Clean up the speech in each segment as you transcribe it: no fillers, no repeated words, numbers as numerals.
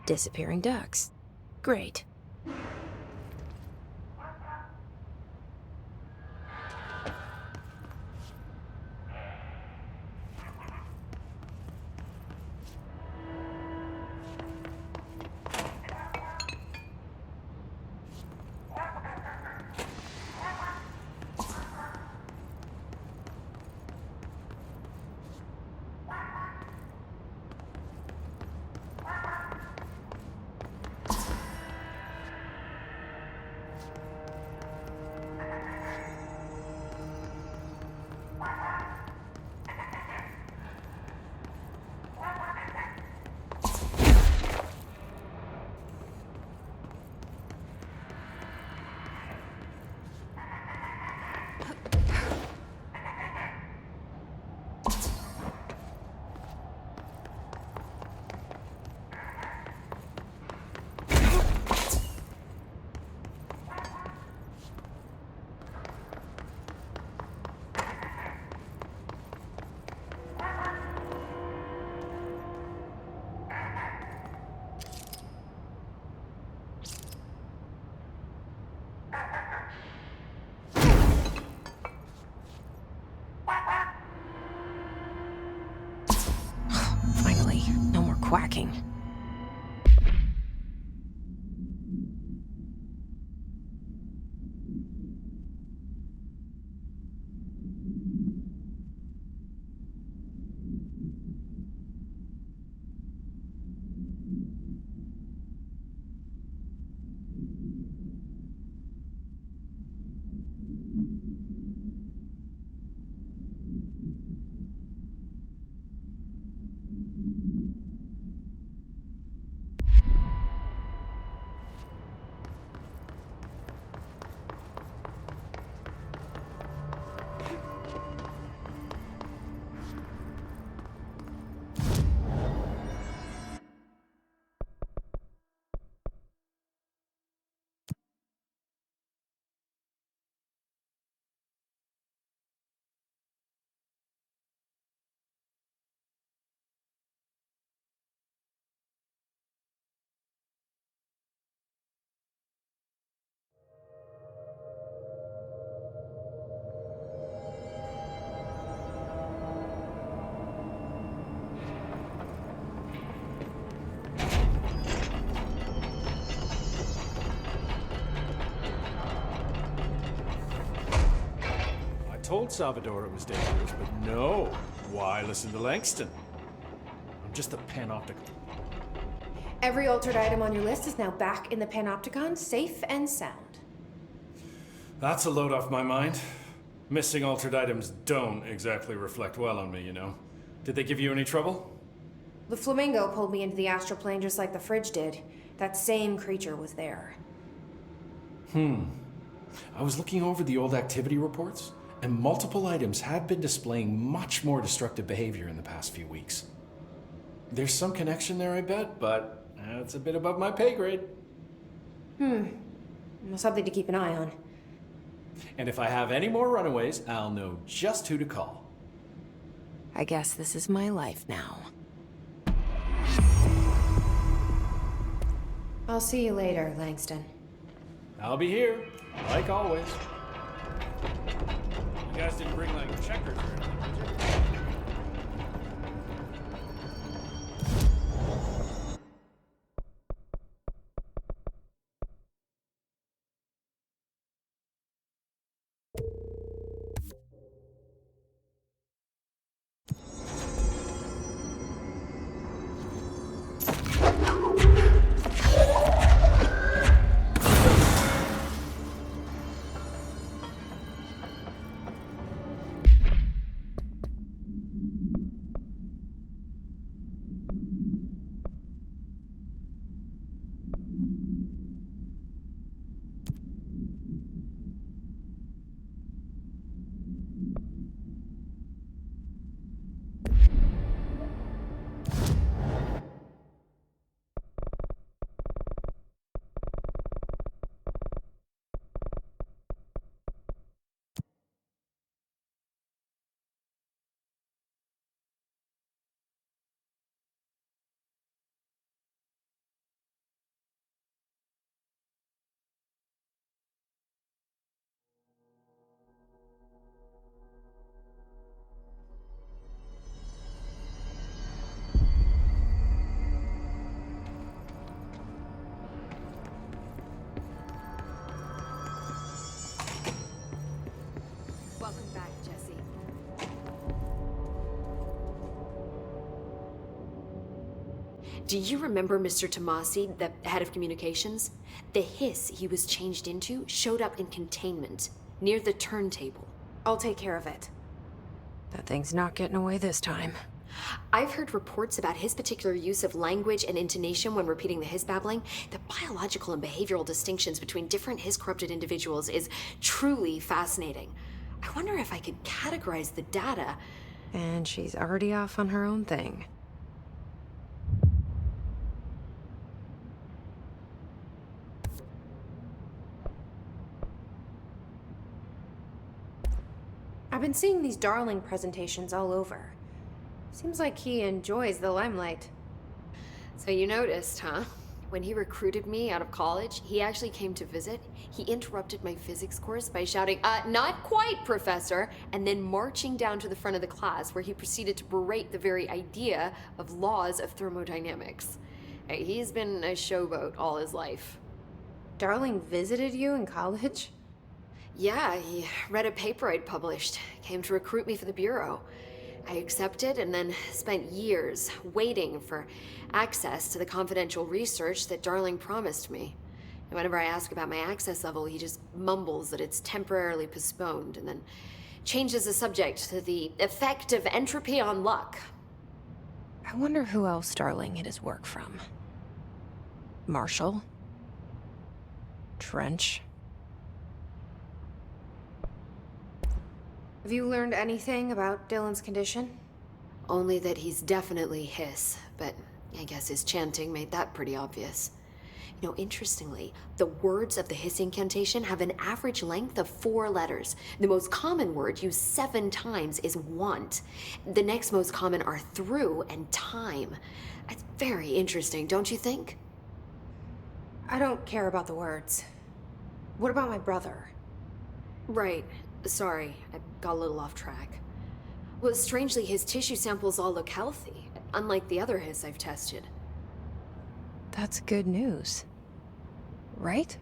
Disappearing ducks. Great. Finally, no more quacking. Told Salvador it was dangerous, but no. Why listen to Langston? I'm just a panopticon. Every altered item on your list is now back in the Panopticon, safe and sound. That's a load off my mind. Missing altered items don't exactly reflect well on me, you know. Did they give you any trouble? The flamingo pulled me into the astral plane just like the fridge did. That same creature was there. I was looking over the old activity reports, and multiple items have been displaying much more destructive behavior in the past few weeks. There's some connection there, I bet, but it's a bit above my pay grade. Something to keep an eye on. And if I have any more runaways, I'll know just who to call. I guess this is my life now. I'll see you later, Langston. I'll be here, like always. guys didn't bring, like, checkers or anything, did you? Welcome back, Jesse. Do you remember Mr. Tomasi, the head of communications? The hiss he was changed into showed up in containment, near the turntable. I'll take care of it. That thing's not getting away this time. I've heard reports about his particular use of language and intonation when repeating the hiss babbling. The biological and behavioral distinctions between different hiss-corrupted individuals is truly fascinating. I wonder if I could categorize the data. And she's already off on her own thing. I've been seeing these Darling presentations all over. Seems like he enjoys the limelight. So you noticed, huh? When he recruited me out of college, he actually came to visit. He interrupted my physics course by shouting, "Not quite, Professor," and then marching down to the front of the class where he proceeded to berate the very idea of laws of thermodynamics. He's been a showboat all his life. Darling visited you in college? Yeah, he read a paper I'd published, came to recruit me for the Bureau. I accepted and then spent years waiting for access to the confidential research that Darling promised me. And whenever I ask about my access level, he just mumbles that it's temporarily postponed and then changes the subject to the effect of entropy on luck. I wonder who else Darling hid his work from. Marshall? Trench? Have you learned anything about Dylan's condition? Only that he's definitely hiss, but I guess his chanting made that pretty obvious. You know, interestingly, the words of the hiss incantation have an average length of 4 letters. The most common word used 7 times is want. The next most common are through and time. It's very interesting, don't you think? I don't care about the words. What about my brother? Right. Sorry, I got a little off track. Well, strangely, his tissue samples all look healthy, unlike the other hiss I've tested. That's good news. Right?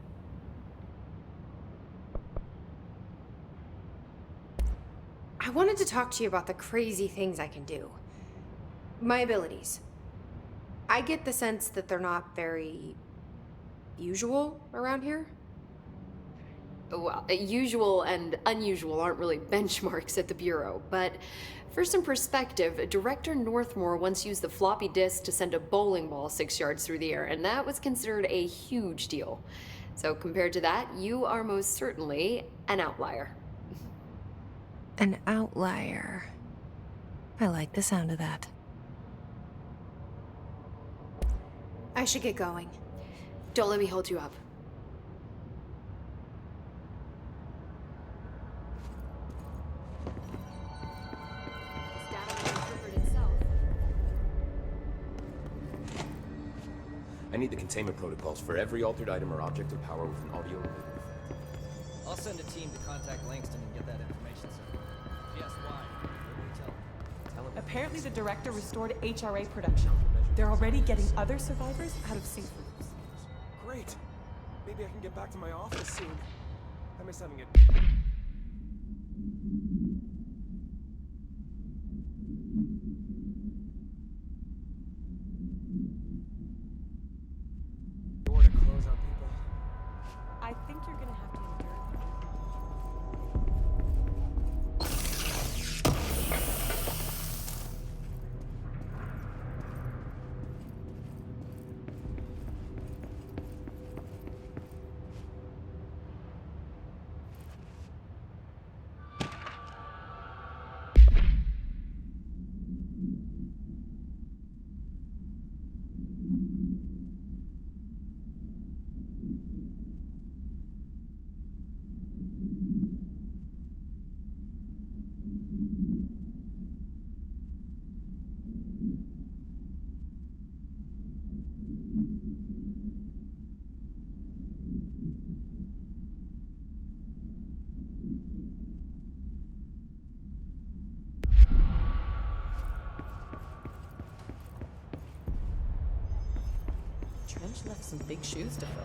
I wanted to talk to you about the crazy things I can do. My abilities. I get the sense that they're not very usual around here. Well, usual and unusual aren't really benchmarks at the Bureau, but for some perspective, Director Northmore once used the floppy disk to send a bowling ball 6 yards through the air, and that was considered a huge deal. So compared to that, you are most certainly an outlier. An outlier. I like the sound of that. I should get going. Don't let me hold you up. I need the containment protocols for every altered item or object of power with an audio. I'll send a team to contact Langston and get that information, sir. Apparently the director restored HRA production. They're already getting other survivors out of safe rooms. Great. Maybe I can get back to my office soon. I miss having it. Door to close on people. I think you're gonna have to endure it. Trench left some big shoes to fill.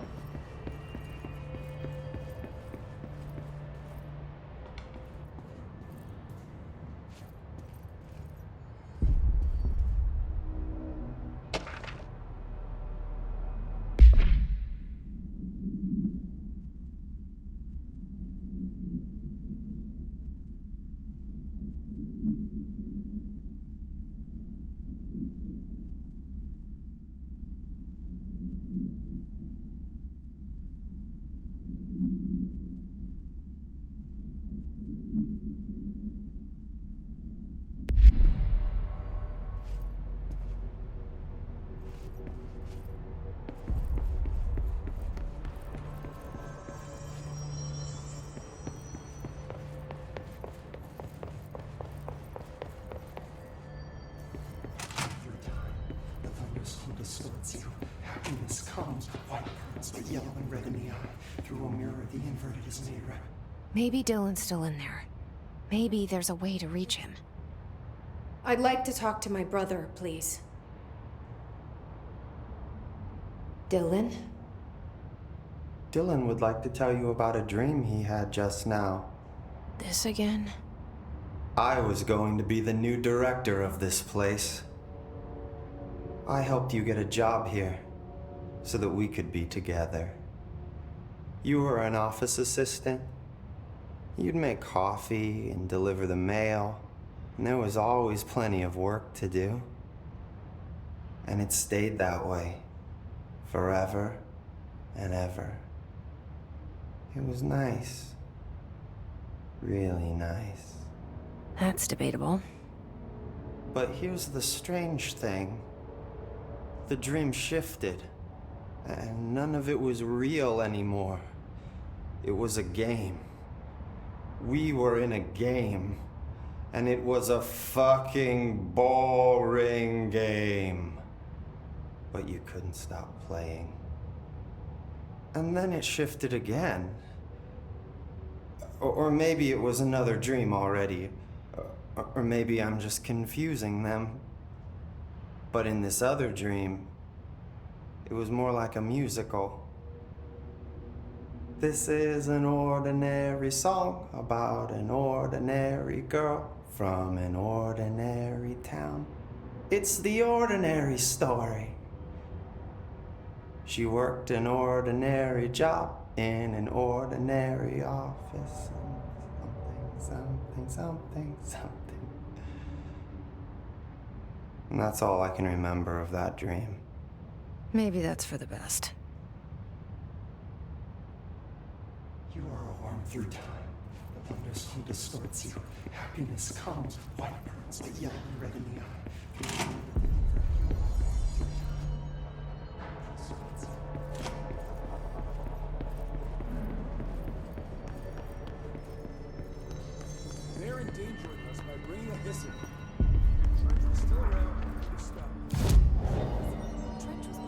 The thunderstorm distorts you. Happiness comes, white pearls, but yellow and red in the eye. Through a mirror, the inverted is made red. Maybe Dylan's still in there. Maybe there's a way to reach him. I'd like to talk to my brother, please. Dylan? Dylan would like to tell you about a dream he had just now. This again? I was going to be the new director of this place. I helped you get a job here so that we could be together. You were an office assistant. You'd make coffee and deliver the mail, and there was always plenty of work to do. And it stayed that way, forever and ever. It was nice. Really nice. That's debatable. But here's the strange thing. The dream shifted, and none of it was real anymore. It was a game. We were in a game, and it was a fucking boring game. But you couldn't stop playing. And then it shifted again. Or maybe it was another dream already. Or maybe I'm just confusing them. But in this other dream, it was more like a musical. This is an ordinary song about an ordinary girl from an ordinary town. It's the ordinary story. She worked an ordinary job in an ordinary office. Something. And that's all I can remember of that dream. Maybe that's for the best. You are a worm through time. The thunderstorm distorts you. Happiness comes, white pearls, but yellow and red in the eye. They're endangering us by bringing up this in. Trench is still around. You're stuck. Trench was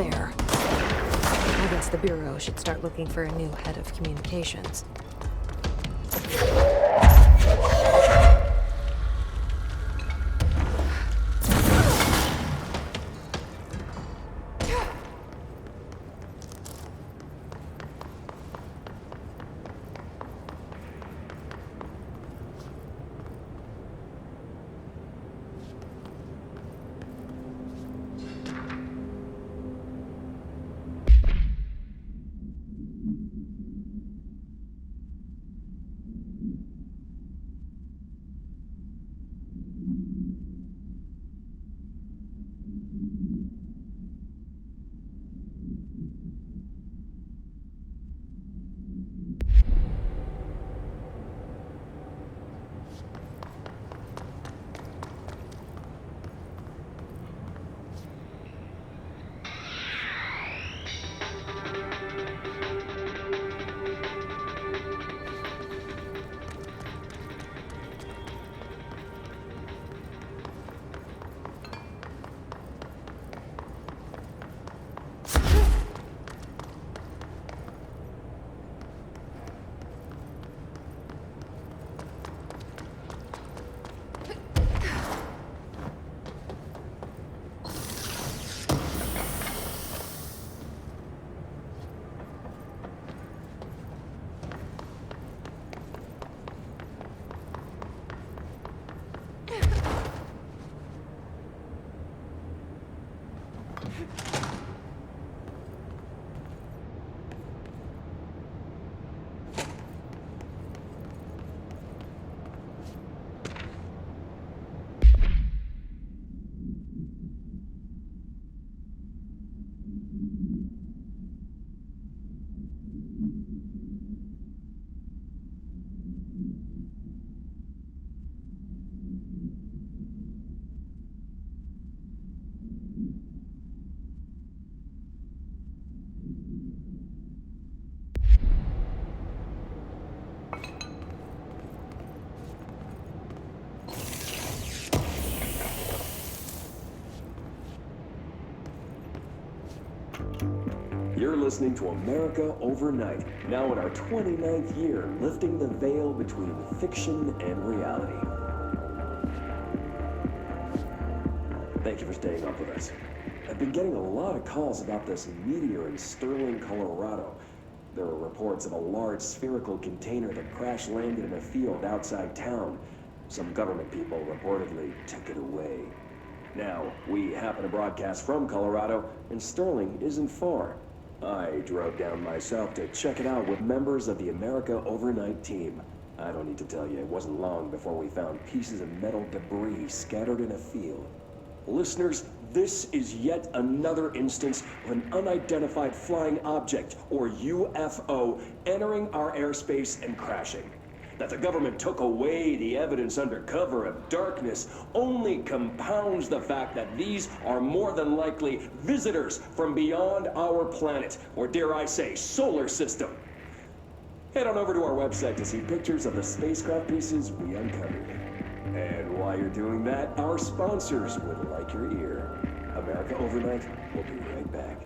there. I guess the Bureau should start looking for a new head of communications. You're listening to America Overnight, now in our 29th year, lifting the veil between fiction and reality. Thank you for staying up with us. I've been getting a lot of calls about this meteor in Sterling, Colorado. There are reports of a large spherical container that crash landed in a field outside town. Some government people reportedly took it away. Now, we happen to broadcast from Colorado, and Sterling isn't far. I drove down myself to check it out with members of the America Overnight team. I don't need to tell you, it wasn't long before we found pieces of metal debris scattered in a field. Listeners, this is yet another instance of an unidentified flying object, or UFO, entering our airspace and crashing. That the government took away the evidence under cover of darkness only compounds the fact that these are more than likely visitors from beyond our planet, or dare I say, solar system. Head on over to our website to see pictures of the spacecraft pieces we uncovered. And while you're doing that, our sponsors would like your ear. America Overnight will be right back.